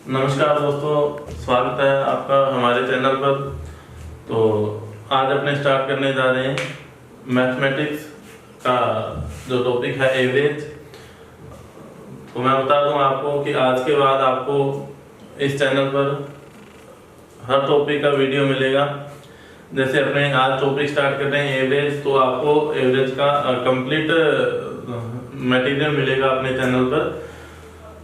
नमस्कार दोस्तों, स्वागत है आपका हमारे चैनल पर। तो आज अपने स्टार्ट करने जा रहे हैं मैथमेटिक्स का जो टॉपिक है एवरेज। तो मैं बता दूं आपको कि आज के बाद आपको इस चैनल पर हर टॉपिक का वीडियो मिलेगा। जैसे अपने आज टॉपिक स्टार्ट कर रहे हैं एवरेज, तो आपको एवरेज का कंप्लीट मटेरियल मिलेगा अपने चैनल पर।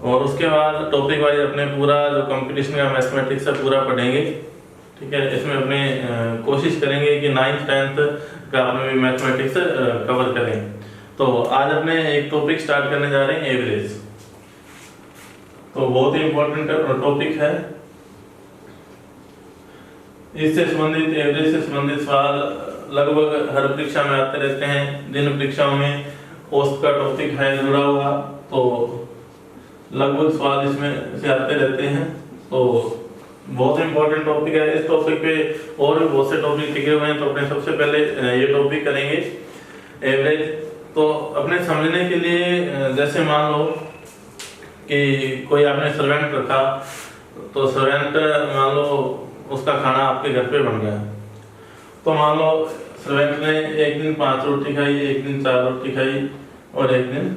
और उसके बाद टॉपिक वाइज अपने पूरा जो कंपटीशन का मैथमेटिक्स है पूरा पढ़ेंगे। ठीक है, इसमें अपने कोशिश करेंगे कि 9th 10th का अपने भी मैथमेटिक्स कवर करें। तो आज अपने एक टॉपिक स्टार्ट करने जा रहे हैं एवरेज। तो बहुत ही इम्पोर्टेंट टॉपिक है। इससे संबंधित एवरेज से संबंधित सवाल लगभग हर परीक्षा में आते रहते हैं। जिन परीक्षाओं में औसत का टॉपिक है जुड़ा हुआ, तो लगभग सवाल इसमें से आते रहते हैं। तो बहुत इंपॉर्टेंट टॉपिक है। इस टॉपिक पे और भी बहुत से टॉपिक टिके हुए हैं, तो अपने सबसे पहले ये टॉपिक करेंगे एवरेज। तो अपने समझने के लिए जैसे मान लो कि कोई आपने सर्वेंट रखा, तो सर्वेंट मान लो उसका खाना आपके घर पे बन गया। तो मान लो सर्वेंट ने एक दिन 5 रोटी खाई, एक दिन 4 रोटी खाई और एक दिन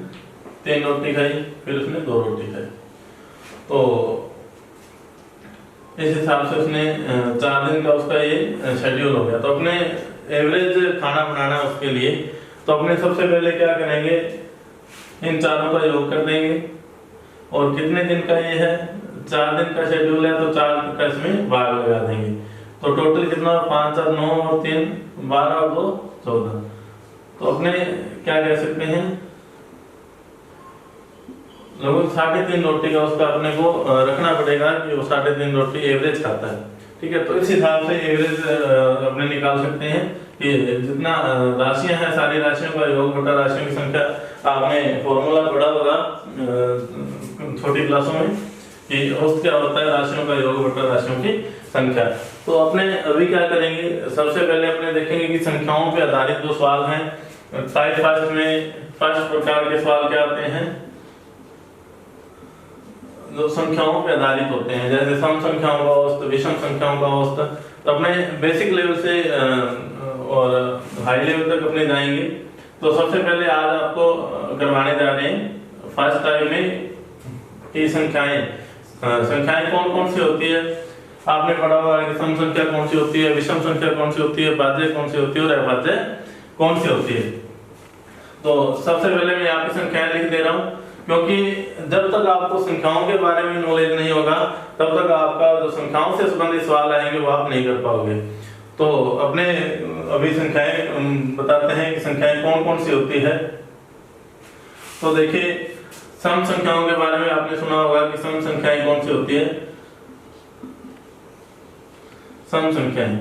3 रोटी खाई, फिर उसने 2 रोटी खाई। तो इस हिसाब से उसने 4 दिन का उसका ये शेड्यूल हो गया। तो अपने एवरेज खाना बनाना उसके लिए, तो अपने सबसे पहले क्या करेंगे, इन चारों का योग कर देंगे। और कितने दिन का ये है, 4 दिन का शेड्यूल है, तो 4 का इसमें भाग लगा देंगे। तो टोटल कितना, 5 और 9 और 3 12 और 2 14। तो अपने क्या कह सकते हैं, लगभग 3.5 रोटी का उसका अपने को रखना पड़ेगा कि वो 3.5 रोटी एवरेज खाता है। ठीक है, तो इस हिसाब से एवरेज अपने निकाल सकते हैं कि जितना राशियां हैं, सारी राशियों का योग बटा राशियों की संख्या। आपने फॉर्मूला पढ़ा होगा छोटी क्लासों में कि औसत क्या होता है, राशियों का योग बटा राशियों की संख्या। तो अपने अभी क्या करेंगे, सबसे पहले अपने देखेंगे कि संख्याओं पर आधारित जो सवाल हैं, टाइप फर्स्ट में फर्स्ट प्रकार के सवाल क्या आते हैं, जो संख्याओं पे आधारित होते हैं, जैसे सम संख्याओं का औसत, विषम संख्याओं का औसत। तो अपने बेसिक लेवल से और हाई लेवल तक अपने जाएंगे। तो सबसे पहले आज आपको करवाने जा रहे हैं फर्स्ट टाइप में की संख्याएं कौन कौन सी होती है। आपने पढ़ा होगा कि सम संख्या कौन सी होती है, विषम संख्या कौन सी होती है, भाज्य कौन सी होती है और अभाज्य कौन सी होती है। तो सबसे पहले मैं यहाँ पे संख्याएं लिख दे रहा हूँ, क्योंकि जब तक आपको संख्याओं के बारे में नॉलेज नहीं होगा, तब तक आपका जो संख्याओं से संबंधित सवाल आएंगे वो आप नहीं कर पाओगे। तो अपने अभी संख्याएं बताते हैं कि संख्याएं कौन कौन सी होती है। तो देखिए, सम संख्याओं के बारे में आपने सुना होगा कि सम संख्याएं कौन सी होती है। सम संख्याएं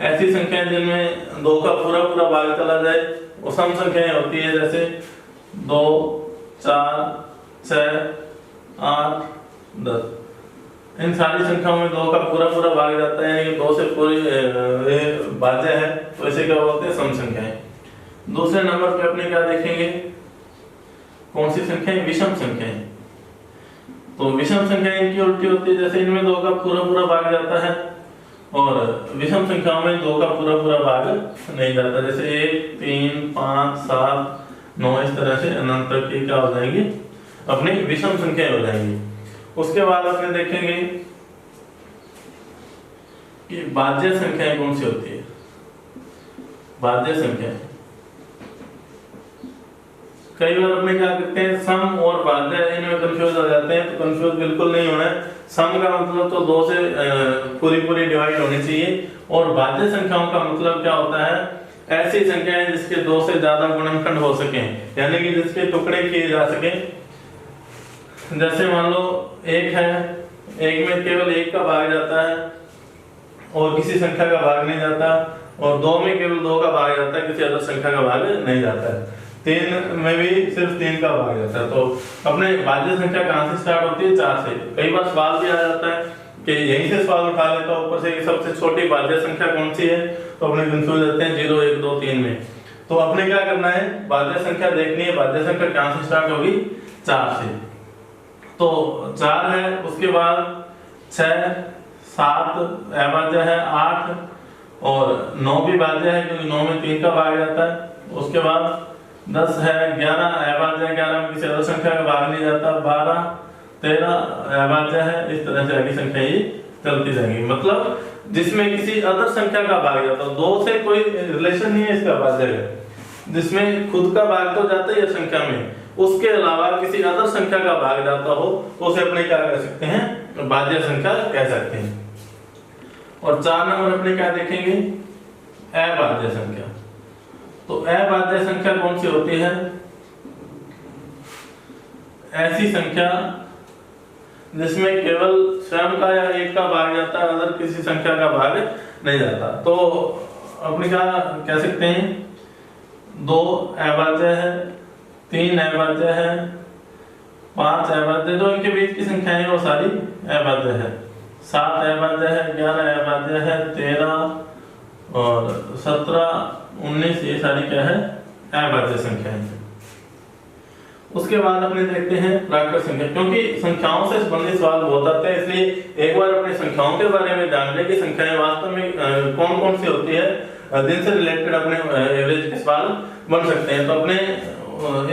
ऐसी संख्याएं जिनमें 2 का पूरा पूरा भाग चला जाए, वो सम संख्याएं होती है। जैसे 2 4 6 8 10, इन सारी संख्याओं में 2 का पूरा पूरा भाग जाता है, यानी 2 से पूरी भाज्य है, तो इसे क्या बोलते हैं, सम संख्याएं। दूसरे नंबर पे अपने क्या देखेंगे, कौन सी संख्याएं, विषम संख्याएं। तो विषम संख्याएं इनकी उल्टी होती है, जैसे इनमें 2 का पूरा पूरा भाग जाता है और विषम संख्याओं में 2 का पूरा पूरा भाग नहीं जाता। जैसे 1 3 5 7 9, इस तरह से अनंत तक की क्या हो जाएंगी, अपनी विषम संख्या हो जाएंगी। उसके बाद अपने देखेंगे कि भाज्य संख्याएं कौन सी होती है। भाज्य संख्या कई बार अपने क्या करते हैं, सम और भाज्य इनमें कंफ्यूज हो जाते हैं। तो कंफ्यूज बिल्कुल नहीं होना है। सम का मतलब तो 2 से पूरी पूरी डिवाइड होनी चाहिए, और भाज्य संख्याओं का मतलब क्या होता है, ऐसी संख्याएं जिसके 2 से ज्यादा गुणनखंड हो सके, यानी कि जिसके टुकड़े किए जा सके। जैसे मान लो 1 है, 1 में केवल 1 का भाग जाता है और किसी संख्या का भाग नहीं जाता, और 2 में केवल 2 का भाग जाता है, किसी अदर संख्या का भाग नहीं जाता है। 3 में भी सिर्फ 3 का भाग जाता है। तो अपने भाज्य संख्या कहाँ से स्टार्ट होती है, 4 से। कई बार सवाल भी आ जाता है कि यहीं से सवाल उठा लेता हूं ऊपर से कि सबसे छोटी भाज्य संख्या कौन सी है, तो अपने कंफ्यूज रहते हैं 0 1 2 3 में। तो अपने क्या करना है, भाज्य संख्या देखनी है, भाज्य संख्या कहां से स्टार्ट होगी, 4 से। तो 4 है, उसके बाद 6, 7 अभाज्य है, 8 और 9 भी भाज्य है क्योंकि 9 में 3 का भाग जाता है। उसके बाद 10 है, 11 अभाज्य है, 11 में किसी और संख्या का भाग नहीं जाता, 12, 13 अभाज्य है। इस तरह से आगे संख्या ही चलती जाएंगी। मतलब जिसमें किसी अदर संख्या का भाग जाता हो, 2 से कोई रिलेशन नहीं है इसका भाज्य का, जिसमें खुद का भाग तो जाता ही है संख्या में, उसके अलावा किसी अदर संख्या का भाग जाता हो तो उसे अपने क्या कह सकते हैं, भाज्य संख्या कह सकते हैं। और 4 नंबर अपने क्या देखेंगे, अभाज्य संख्या। तो अभाज्य संख्या कौन सी होती है, ऐसी संख्या जिसमें केवल स्वयं का या एक का भाग जाता है, अदर किसी संख्या का भाग नहीं जाता। तो अपने क्या कह सकते हैं, 2 अभाज्य है, 3 अभाज्य है, 5 अभाज्य, जो इनके बीच की संख्याएं वो सारी अभाज्य है, 7 अभाज्य है, 11 अभाज्य है, 13 और 17, 19 ये सारी क्या है, अभाज्य संख्याएं हैं। उसके बाद अपने देखते हैं प्राकृत संख्या, क्योंकि संख्याओं से संबंधित सवाल बहुत आते हैं, इसलिए एक बार अपने संख्याओं के बारे में जान ले कि संख्याएं वास्तव में कौन कौन सी होती है, जिनसे रिलेटेड अपने एवरेज के सवाल बन सकते हैं। तो अपने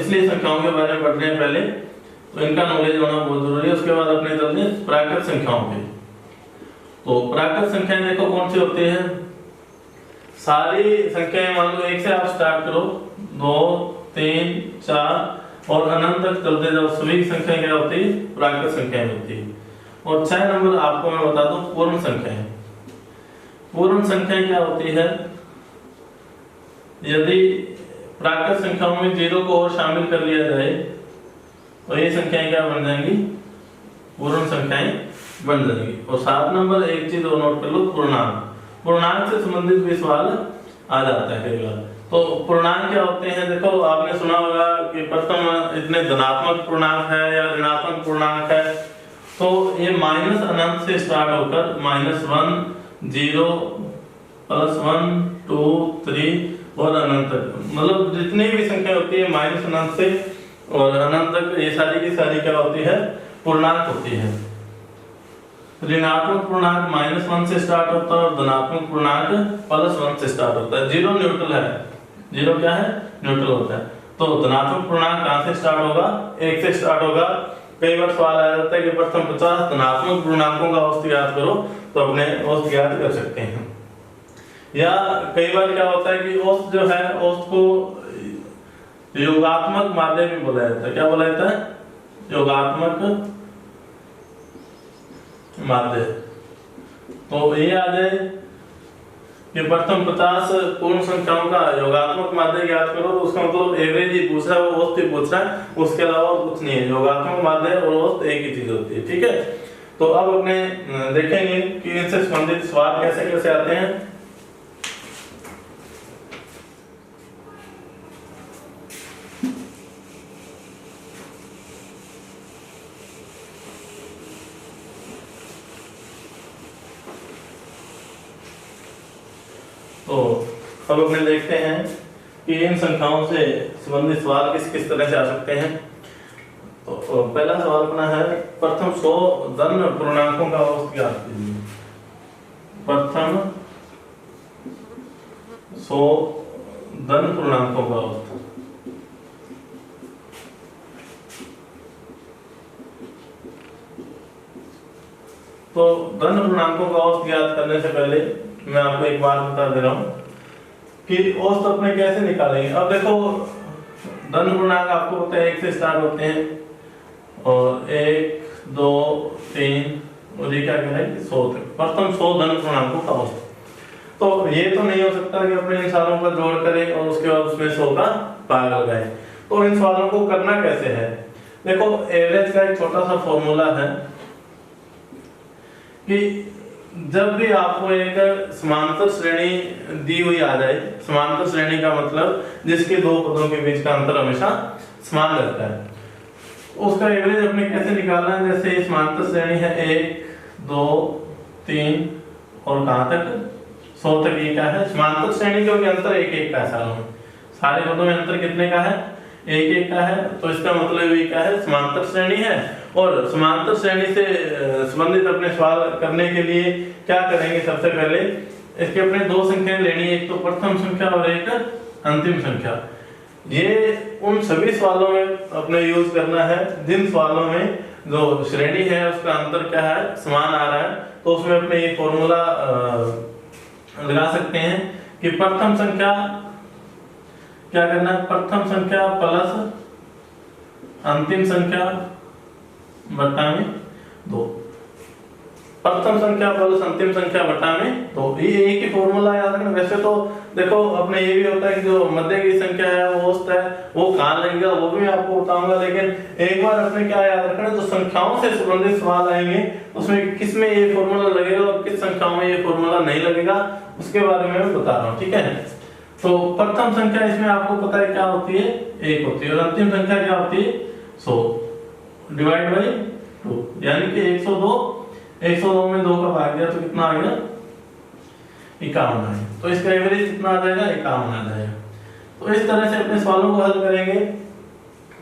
इसलिए संख्याओं के बारे में पढ़ने हैं पहले, तो इनका नॉलेज होना बहुत जरूरी है। उसके बाद अपने चलते हैं प्राकृत संख्याओं पे। तो प्राकृत संख्याएं देखो कौन सी होती है, सारी संख्याएं मान लो 1 से आप स्टार्ट करो, 2, 3, 4 और अनंत तक चलते जाओ, सभी की संख्या क्या होती है, प्राकृत संख्याएं होती है। और 6 नंबर आपको मैं बता दूं पूर्ण संख्याएं। पूर्ण संख्याएं क्या होती है, यदि प्राकृत संख्याओं में 0 को और शामिल कर लिया जाए तो ये संख्याएं क्या बन जाएंगी, पूर्ण संख्याएं बन जाएंगी। और 7 नंबर एक चीज और नोट कर लो, पूर्णांक। पूर्णांक से संबंधित भी सवाल आ जाता है कई बार। तो पूर्णांक क्या होते हैं, देखो आपने सुना होगा कि प्रथम इतने धनात्मक पूर्णांक है या ऋणात्मक पूर्णांक है, तो ये माइनस अनंत से स्टार्ट होकर -1, 0, +1, 2, 3 और अनंत तक, मतलब जितनी भी संख्या होती है माइनस अनंत से और अनंत तक, ये सारी की सारी क्या होती है, पूर्णांक होती है। ऋणात्मक पूर्णांक -1 से स्टार्ट होता है और धनात्मक पूर्णांक +1 से स्टार्ट होता है। 0 न्यूट्रल है, 0 क्या है, न्यूट्रल होता है। तो धनात्मक पूर्णांक कहां से स्टार्ट होगा, 1 से स्टार्ट होगा। कई बार सवाल आ जाता है कि प्रथम 50 धनात्मक पूर्णांकों का औसत ज्ञात करो, तो अपने औसत ज्ञात कर सकते हैं। या कई बार क्या होता है कि औसत जो है, औसत को योगात्मक माध्य भी बोला जाता है। क्या बोला जाता है, योगात्मक माध्य। तो ये आ जाए कि प्रथम 50 पूर्ण संख्याओं का योगात्मक माध्य ज्ञात करो, तो उसका मतलब एवरेज ही पूछ रहा है, वो औसत ही पूछ रहा है, उसके अलावा कुछ नहीं है। योगात्मक माध्य और औसत एक ही चीज होती है, ठीक है। तो अब अपने देखेंगे कि इनसे संबंधित सवाल कैसे कैसे आते हैं। तो अब अपने देखते हैं कि इन संख्याओं से संबंधित सवाल किस किस तरह से आ सकते हैं। तो पहला सवाल अपना है, प्रथम 100 धन पूर्णांकों का औसत ज्ञात कीजिए। प्रथम 100 धन पूर्णांकों का औसत। तो धन पूर्णांकों का औसत ज्ञात करने से पहले मैं आपको एक बात बता दे रहा हूं कि औसत अपने कैसे निकालेंगे। अब देखो धन पूर्णांक आपको पता है 1 से स्टार्ट होते हैं और 1, 2, 3 और ये क्या कह रहा है 100 तक। प्रथम 100 धन पूर्णांकों का औसत। तो ये तो नहीं हो सकता कि अपने इन सवालों का जोड़ करें और उसके बाद उसमें 100 का भाग लगाएं। तो इन सवालों को करना कैसे है, देखो एवरेज का एक छोटा सा फॉर्मूला है कि जब भी आपको एक समांतर श्रेणी दी हुई आ जाए, समांतर श्रेणी का मतलब जिसके दो पदों के बीच का अंतर हमेशा समान रहता है, उसका एवरेज अपने कैसे निकालना है। जैसे समांतर श्रेणी है 1, 2, 3 और कहां तक 100 तक। ये क्या है समांतर श्रेणी, क्योंकि अंतर 1 1 का है सालों में, सारे पदों में अंतर कितने का है एक एक का है, तो इसका मतलब ये क्या है, समांतर श्रेणी है। और समांतर श्रेणी से संबंधित अपने सवाल करने के लिए क्या करेंगे, सबसे पहले इसके अपने दो संख्याएं लेनी है, एक तो प्रथम संख्या और एक अंतिम संख्या। ये उन सभी सवालों में अपने यूज करना है जिन सवालों में जो श्रेणी है उसका अंतर क्या है, समान आ रहा है। तो उसमें अपने ये फॉर्मूला लगा सकते हैं कि प्रथम संख्या क्या करना है, प्रथम संख्या प्लस अंतिम संख्या बटा में 2, प्रथम संख्या प्लस अंतिम संख्या बटा में 2, ये एक ही फॉर्मूला याद रखना। वैसे तो देखो अपने ये भी होता है कि जो मध्य की संख्या है वो औसत है, वो कहाँ लगेगा वो भी मैं आपको बताऊंगा, लेकिन एक बार अपने क्या याद रखना, जो संख्याओं से संबंधित सवाल आएंगे उसमें किस में ये फॉर्मूला लगेगा और किस संख्याओं में ये फॉर्मूला नहीं लगेगा, उसके बारे में मैं बता रहा हूँ, ठीक है। तो प्रथम संख्या इसमें आपको पता है क्या होती है, 1 होती है, और अंतिम संख्या क्या होती है, 100 डिवाइड बाई 2, यानी कि 102 में 2 का भाग दिया तो कितना आ गया, 51 आएगा। तो इसका एवरेज कितना आ जाएगा, 51 आ जाएगा। तो इस तरह से अपने सवालों को हल करेंगे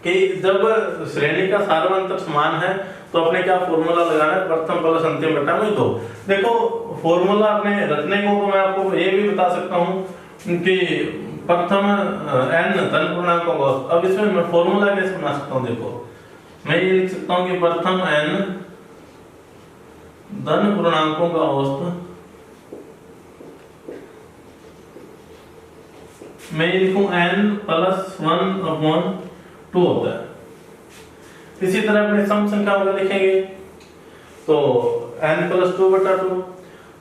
कि जब श्रेणी का सार्वंतर समान है तो अपने क्या फॉर्मूला लगाना है, प्रथम प्लस अंतिम बटा में 2। देखो फॉर्मूला अपने रखने को तो मैं आपको ये भी बता सकता हूँ कि प्रथम n धन पूर्णांकों का औसत। अब इसमें मैं फॉर्मूला कैसे बना सकता हूँ, देखो मैं ये लिख सकता हूँ कि प्रथम n धन पूर्णांकों का औसत, मैं ये लिखूं n प्लस 1/2 होता है। इसी तरह अपने सम संख्याओं का लिखेंगे तो n प्लस 2/2,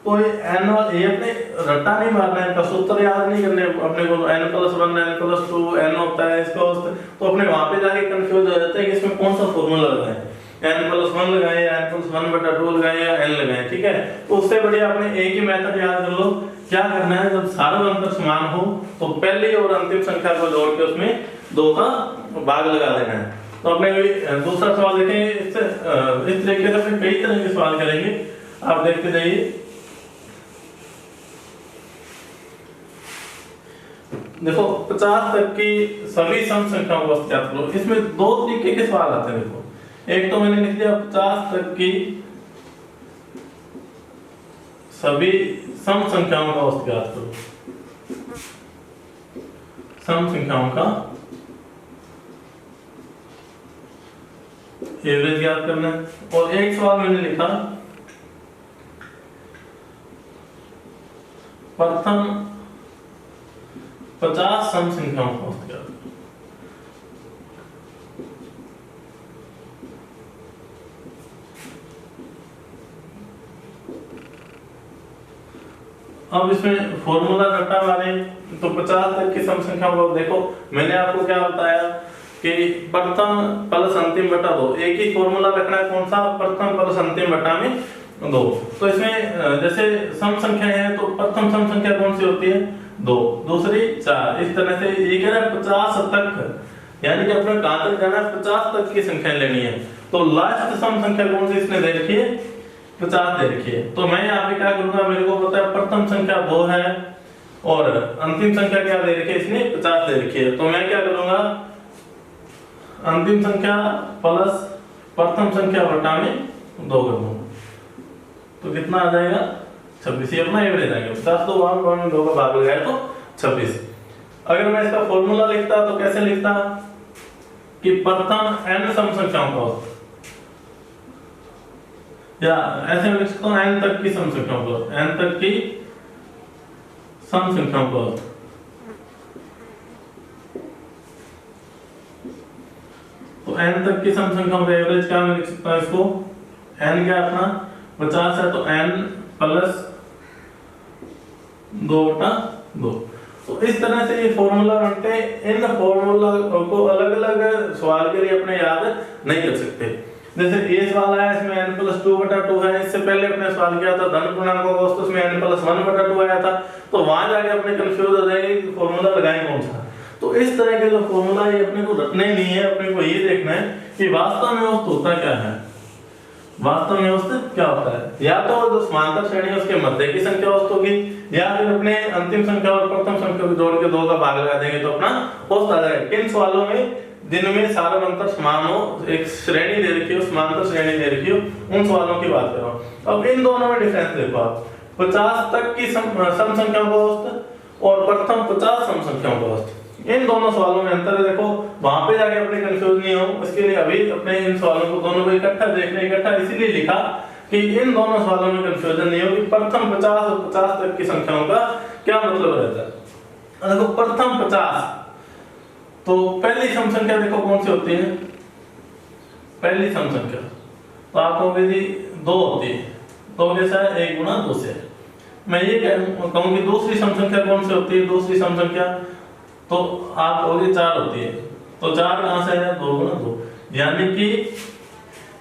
तो ये n और ये अपने रट्टा नहीं मारना है, इनका सूत्र याद नहीं करने अपने को, n plus 1 n plus 2 n होता है इसका औसत। तो अपने वहां पे जाके कंफ्यूज हो जाते हैं कि इसमें कौन सा फॉर्मूला लगाएं, n प्लस 1 लगाएं या n प्लस 1/2 लगाएं या n लगाएं, ठीक है। तो उससे बढ़िया आपने एक ही मेथड याद कर लो। क्या करना है, जब सार्वंतर समान हो तो पहली और अंतिम संख्या को जोड़ के उसमें 2 का भाग लगा देना है। तो अपने दूसरा सवाल देखेंगे, इस तरीके से अपने कई तरह के सवाल करेंगे, आप देखते जाइए। देखो 50 तक की सभी सम संख्याओं को ज्ञात करो। इसमें 2 तरीके के सवाल आते हैं। देखो एक तो मैंने लिख दिया 50 तक की सभी सम संख्याओं का औसत ज्ञात करो, सम संख्याओं का एवरेज ज्ञात करना है। और एक सवाल मैंने लिखा प्रथम 50 सम संख्याओं का औसत ज्ञात करो। अब इसमें फॉर्मूला रटा वाले तो 50 तक की सम संख्याओं को देखो, मैंने आपको क्या बताया कि प्रथम प्लस अंतिम बटा 2, एक ही फॉर्मूला रखना है, कौन सा, प्रथम प्लस अंतिम बटा में 2। तो इसमें जैसे सम संख्या है तो प्रथम सम संख्या कौन सी होती है, 2, दूसरी 4, इस तरह से ये कह रहा है 50 तक, यानी कि अपने कहां तक जाना है, 50 तक की संख्या लेनी है। तो लास्ट सम संख्या कौन सी इसने दे रखी है, 50 दे रखी है। तो मैं यहाँ पे क्या करूंगा, मेरे को पता है प्रथम संख्या 2 है और अंतिम संख्या क्या दे रखी है, इसने 50 दे रखी है। तो मैं क्या करूंगा, अंतिम संख्या प्लस प्रथम संख्या बटा में 2 कर दूंगा, तो कितना आ जाएगा, 26। ये अपना एवरेज आएगा, 50 तो 1/2 का भाग लगाया तो 26। अगर मैं इसका फॉर्मूला लिखता तो कैसे लिखता कि प्रथम n सम संख्याओं का औसत, या ऐसे में लिख सकता हूं n तक की सम संख्याओं को, n तक की सम संख्याओं को। तो n तक की सम संख्याओं का एवरेज क्या मैं लिख सकता हूं, इसको n क्या अपना 50 है तो n प्लस 2/2। तो इस तरह से ये फॉर्मूला बनते हैं। इन फॉर्मूला को अलग अलग सवाल के लिए अपने याद नहीं कर सकते। जैसे ये सवाल आया, इसमें n प्लस 2/2 है, इससे पहले अपने सवाल किया था धन पूर्णांकों का औसत, उसमें n प्लस 1/2 आया था। तो वहां जाके अपने कंफ्यूज हो जाएंगे कि फॉर्मूला लगाएं कौन सा। तो इस तरह के जो फॉर्मूला ये अपने को रटने नहीं है, अपने को ये देखना है कि वास्तव में औसत होता क्या है, वास्तव में औसत क्या होता है। या तो जो समांतर श्रेणी है उसके मध्य की संख्या औसत होगी, या फिर अपने अंतिम संख्या और प्रथम संख्या को जोड़ के 2 का भाग लगा देंगे तो अपना औसत आ जाएगा। किन सवालों में जिनमें सार्वंतर समान हो, एक श्रेणी दे रखी हो, समांतर श्रेणी दे रखी हो, उन सवालों की बात कर रहा हूं। अब इन दोनों में डिफरेंस देखो आप, 50 तक की सम संख्याओं का औसत और प्रथम 50 सम संख्याओं का औसत, इन दोनों सवालों में अंतर है। देखो वहां पे जाके अपने कंफ्यूज नहीं हो, इसके लिए अभी अपने इन सवालों को दोनों को इकट्ठा देखने, इकट्ठा इसीलिए लिखा कि इन दोनों सवालों में कंफ्यूजन नहीं हो कि प्रथम 50 और 50 तक की संख्याओं का क्या मतलब रहता है। देखो प्रथम 50, तो पहली सम संख्या देखो कौन सी होती है, पहली सम संख्या तो आप कहोगे जी 2 होती है, तो कैसा है 1 गुना 2 से। मैं ये कहूंगी दूसरी सम संख्या कौन सी होती है, दूसरी सम संख्या तो आप कहोगे 4 होती है, तो 4 कहां से है, 2 गुना 2, यानी कि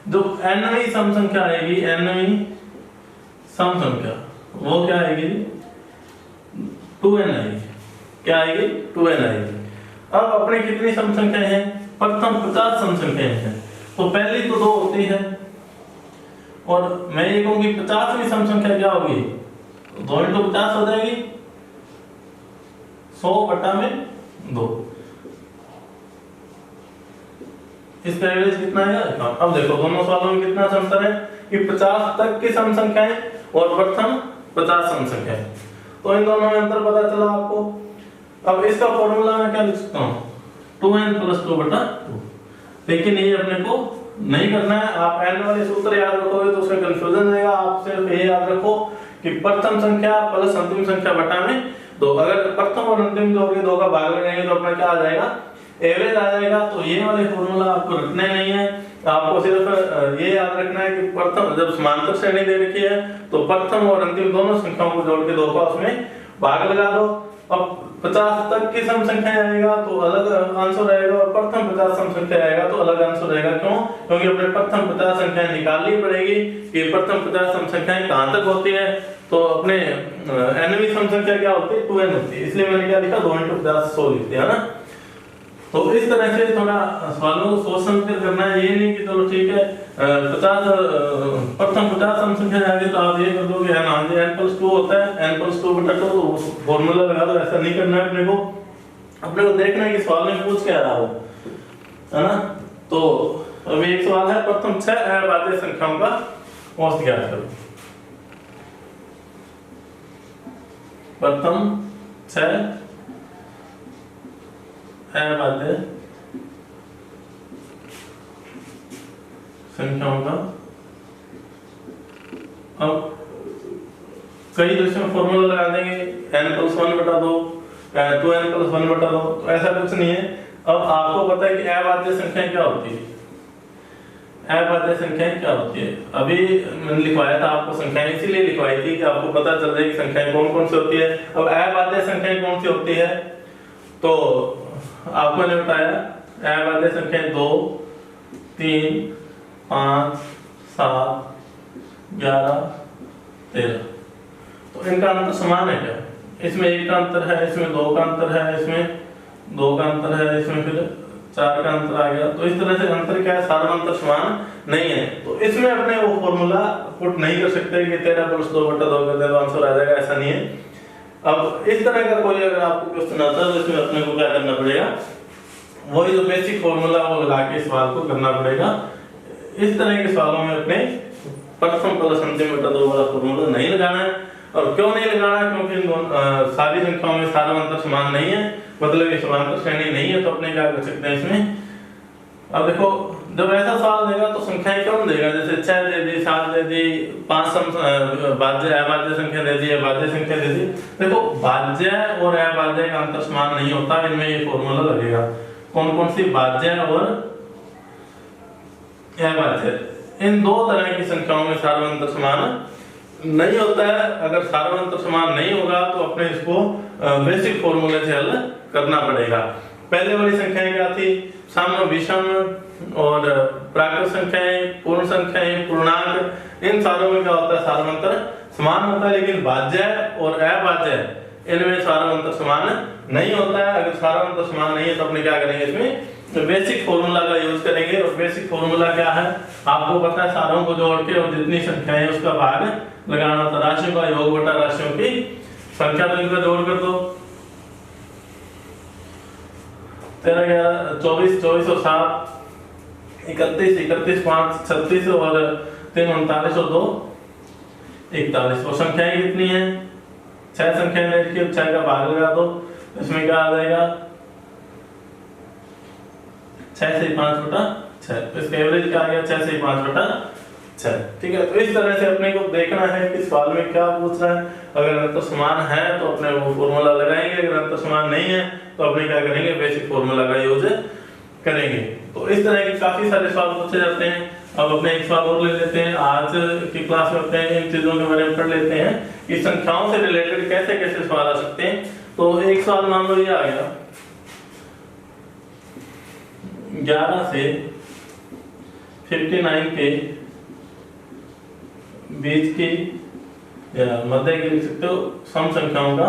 जो nवीं सम संख्या आएगी, nवीं सम संख्या वो क्या आएगी, 2n आएगी। क्या आएगी, 2n आएगी। अब अपने कितनी सम संख्याएं हैं, प्रथम 50 सम संख्याएं हैं, तो पहली तो 2 होती है, और मैं ये कहूंगी 50वीं सम संख्या क्या होगी, 2 × 50 हो जाएगी, 100/2। इसका एवरेज कितना आएगा। अब देखो दोनों सवालों में कितना अंतर है कि 50 तक की सम संख्याएं और प्रथम 50 सम संख्याएं, तो इन दोनों में अंतर पता चला आपको। अब इसका फॉर्मूला मैं क्या लिख सकता हूं, 2n + 2/2, लेकिन ये अपने को नहीं करना है। आप n वाले सूत्र याद रखोगे तो उसमें कंफ्यूजन रहेगा। आप सिर्फ ये याद रखो कि प्रथम संख्या प्लस अंतिम संख्या बटा में 2, अगर प्रथम और अंतिम जोड़ 2 का भाग लगाएंगे तो अपना क्या आ जाएगा, एवरेज आ जाएगा। तो ये वाले फॉर्मूला आपको रखना ही नहीं है, आपको सिर्फ ये याद रखना है कि प्रथम जब समांतर श्रेणी दे रखी है तो प्रथम और अंतिम दोनों संख्याओं को जोड़ के 2 का उसमें भाग लगा दो। अब 50 तक की सम संख्या आएगा तो अलग आंसर रहेगा, और प्रथम 50 सम संख्या आएगा तो अलग आंसर रहेगा। क्यों, क्योंकि अपने प्रथम 50 संख्याएं निकालनी पड़ेगी कि प्रथम 50 सम संख्याएं कहां तक होती है। तो अपने nवीं सम संख्या क्या होती है, 2n होती है, इसलिए मैंने क्या लिखा, 2 × 50 100 लिख दिया ना। तो इस तरह से थोड़ा सवालों को सोच समझ कर करना है, ये नहीं कि चलो ठीक है 50 प्रथम 50 सम संख्या आ गई तो आप ये कर दोगे n + 2 होता है, n + 2/2 तो फॉर्मूला लगा दो। ऐसा नहीं करना है, अपने को देखना है कि सवाल में पूछ क्या रहा हो, है ना। तो अभी एक सवाल है, प्रथम 6 अभाज्य संख्याओं का औसत ज्ञात करो। प्रथम 6 अभाज्य संख्याओं का, अब कई दृश्यों में फॉर्मूला लगा देंगे, n + 1/2, 2n + 1/2, तो ऐसा कुछ नहीं है। अब आपको पता है कि अभाज्य संख्याएं क्या होती है, अभाज्य संख्याएं क्या होती है। अभी मैंने लिखवाया था आपको संख्याएं, इसीलिए लिखवाई थी कि आपको पता चल जाए कि संख्याएं कौन कौन सी होती है। अब अभाज्य संख्याएं कौन सी होती है, तो आपको मैंने बताया अभाज्य संख्याएं 2, 3, 5, 7, 11, 13, तो इनका अंतर समान है क्या, इसमें 1 का अंतर है, इसमें 2 का अंतर है, इसमें 2 का अंतर है, इसमें फिर 4 का अंतर आ गया। तो इस तरह से अंतर क्या है, सार्वंतर समान नहीं है। तो इसमें अपने वो फॉर्मूला पुट नहीं कर सकते कि 13 + 2/2 कर दे तो आंसर आ जाएगा, ऐसा नहीं है। अब इस तरह का कोई अगर आपको क्वेश्चन आता है तो इसमें अपने को क्या करना पड़ेगा, वही जो बेसिक फॉर्मूला वो लगा के सवाल को करना पड़ेगा। इस तरह के सवालों में अपने प्रथम + अंतिम बटा 2 वाला फॉर्मूला नहीं लगाना है। और क्यों नहीं लगाना, क्योंकि सारी संख्याओं में सार्वंतर समान नहीं है, मतलब ये समांतर श्रेणी नहीं है, तो अपने क्या कर सकते हैं इसमें। अब देखो जब ऐसा सवाल देगा तो संख्याएं कम देगा, जैसे 6 दे दी, 7 दे दी, 5 भाज्य अभाज्य संख्या दे दी, भाज्य संख्या दे दी। देखो भाज्य और अभाज्य का अंतर समान नहीं होता, इनमें ये फॉर्मूला लगेगा। कौन कौन सी, भाज्य और अभाज्य, इन 2 तरह की संख्याओं में सार्वंतर समान नहीं होता है। अगर सार्वंतर समान नहीं होगा तो अपने इसको बेसिक फॉर्मूले से हल करना पड़ेगा। पहले वाली संख्याएं क्या थी, सम, विषम और प्राकृत संख्याएं, पूर्ण संख्याएं, पूर्णांक, इन सारों में क्या होता है, सार्वंतर समान होता है। लेकिन भाज्य और अभाज्य इनमें सार्वंतर समान नहीं होता है। अगर सार्वंतर समान नहीं है तो अपने क्या करेंगे, इसमें तो बेसिक फॉर्मूला का यूज करेंगे। और बेसिक फॉर्मूला क्या है, आपको पता है, सारों को जोड़ के और जितनी संख्याएं उसका भाग लगाना होता है। राशियों का योग बटा राशियों की संख्या, तो इनका जोड़ कर दो। 13 11 24 24 और 7 31 31 5 36 और 3 39 और 2 41। और संख्याएं कितनी है? 6 संख्याएं देखिए, 6 का भाग लगा दो, इसमें क्या आ जाएगा? 6 से 5 बटा 6। तो इसका एवरेज क्या आ गया? 6 से 5 बटा 6। ठीक है, तो इस तरह से अपने को देखना है कि सवाल में क्या पूछ रहा है। अगर अंतर समान है तो अपने वो फॉर्मूला लगाएंगे, अगर अंतर समान नहीं है तो अपने क्या करेंगे? बेसिक फॉर्मूला का यूज करेंगे। तो इस तरह के काफी सारे सवाल पूछे जाते हैं। अब अपने एक सवाल और ले लेते हैं। आज की क्लास में अपने इन चीजों के बारे में पढ़ लेते हैं कि संख्याओं से रिलेटेड कैसे कैसे सवाल आ सकते हैं। तो एक सवाल मान लो ये आ गया, 11 से 59 के बीच की या मध्य की लिख सकते हो सम संख्याओं का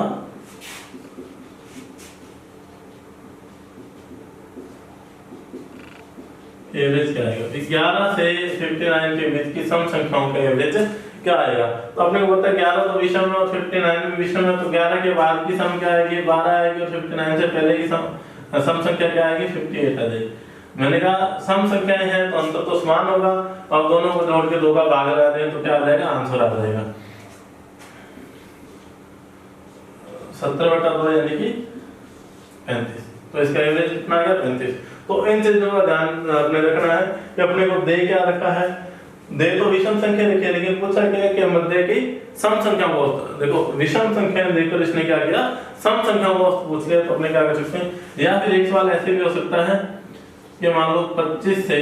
एवरेज क्या आएगा? 11 से 59 के बीच की सम संख्याओं का एवरेज क्या आएगा? तो आपने को पता है 11 तो विषम है और 59 भी विषम है, तो 11 के बाद की सम क्या आएगी? 12 आएगी, और 59 से पहले की सम संख्या क्या आएगी? 58 आ जाएगी। मैंने कहा सम संख्याएं हैं तो अंतर तो समान होगा, और दोनों को जोड़ के 2 का भाग लगा दें तो क्या आ जाएगा? आंसर आ जाएगा 17/2 यानी कि 35। तो इसका एवरेज कितना आ गया? 35। तो इन चीजों का ध्यान आपने रखना है कि अपने को दे क्या रखा है? दे तो विषम संख्या लिखी है, लेकिन पूछा क्या है कि मध्य की सम संख्या को। देखो विषम संख्या देकर इसने क्या किया? सम संख्या को पूछ लिया। तो अपने क्या कर सकते हैं? या फिर एक सवाल ऐसे भी हो सकता है कि मान लो 25 से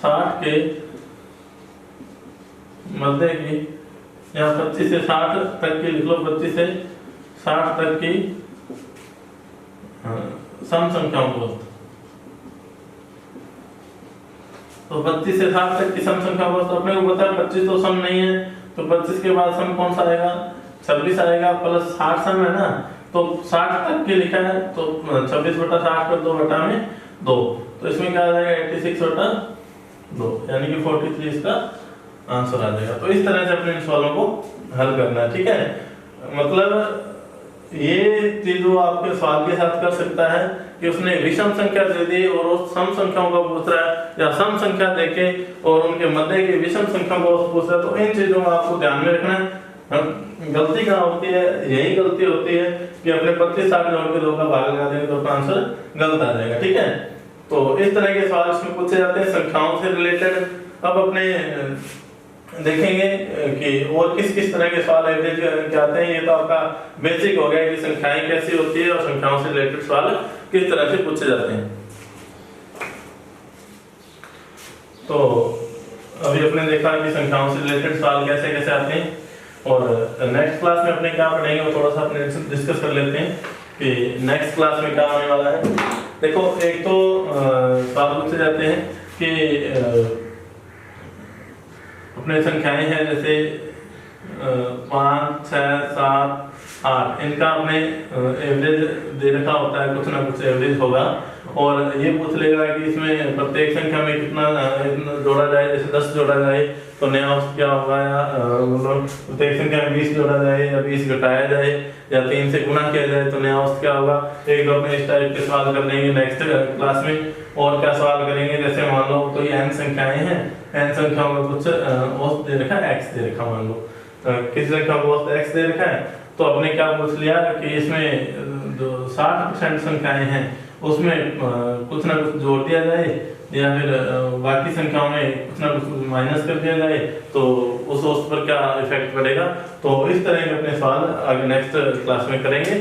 60 के मध्य की, या 25 से 60 तक की लिख लो, 25 से 60 तक की सम संख्याओं को। तो 25 से 60 तक की सम संख्या को, तो अपने को पता है 25 तो सम नहीं है, तो 25 के बाद सम कौन सा आएगा? 26 आएगा, प्लस 60 सम है ना, तो 60 तक के लिखा है, तो 26/60 पर 2/2, तो इसमें क्या आ जाएगा? 86/2, यानी कि 43 इसका आंसर आ जाएगा। तो इस तरह से अपने इन सवालों को हल करना है। ठीक है, मतलब ये चीज वो आपके सवाल के साथ कर सकता है कि उसने विषम संख्या दे दी और उस सम संख्याओं का पूछ रहा है, या सम संख्या देके और उनके मध्य की विषम संख्याओं को पूछ रहा है। तो इन चीजों को आपको ध्यान में रखना है। गलती कहाँ होती है? यही गलती होती है कि अपने 25 60 जोड़ के 2 का भाग लगा देंगे तो आंसर गलत आ जाएगा। ठीक है, तो इस तरह के सवाल इसमें पूछे जाते हैं संख्याओं से रिलेटेड। अब अपने देखेंगे कि और किस किस तरह के सवाल एवरेज के आते हैं। ये तो आपका बेसिक हो गया कि संख्याएं कैसी होती है और संख्याओं से रिलेटेड सवाल किस तरह से पूछे जाते हैं। तो अभी अपने देखा कि संख्याओं से रिलेटेड सवाल कैसे कैसे आते हैं, और नेक्स्ट क्लास में अपने क्या पढ़ेंगे वो थोड़ा सा अपने डिस्कस कर लेते हैं कि नेक्स्ट क्लास में क्या होने वाला है। देखो एक तो सवाल पूछे जाते हैं कि अपने संख्याएं हैं जैसे 5 6 7 8, इनका अपने एवरेज दे रखा होता है, कुछ ना कुछ एवरेज होगा, और ये पूछ लेगा कि इसमें प्रत्येक संख्या में कितना जोड़ा जाए। जैसे 10 जोड़ा जाए तो नया औसत क्या होगा, या मतलब प्रत्येक संख्या में 20 जोड़ा जाए या 20 घटाया जाए या 3 से गुणा किया जाए तो नया औसत क्या होगा। एक अपने इस टाइप के सवाल कर लेंगे नेक्स्ट क्लास में। और क्या सवाल करेंगे, जैसे मान लो कोई n संख्याएं हैं, n संख्याओं में कुछ औसत दे रखा है, x दे रखा, मान लो किसी संख्या को औसत x दे रखा है, तो अपने क्या पूछ लिया कि इसमें जो 60% संख्याएं हैं उसमें कुछ ना कुछ जोड़ दिया जाए, या फिर बाकी संख्याओं में कुछ ना कुछ माइनस कर दिया जाए, तो उस औसत पर क्या इफेक्ट पड़ेगा। तो इस तरह के अपने सवाल आगे नेक्स्ट क्लास में करेंगे।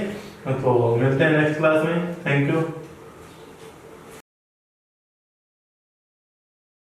तो मिलते हैं नेक्स्ट क्लास में। Thank you.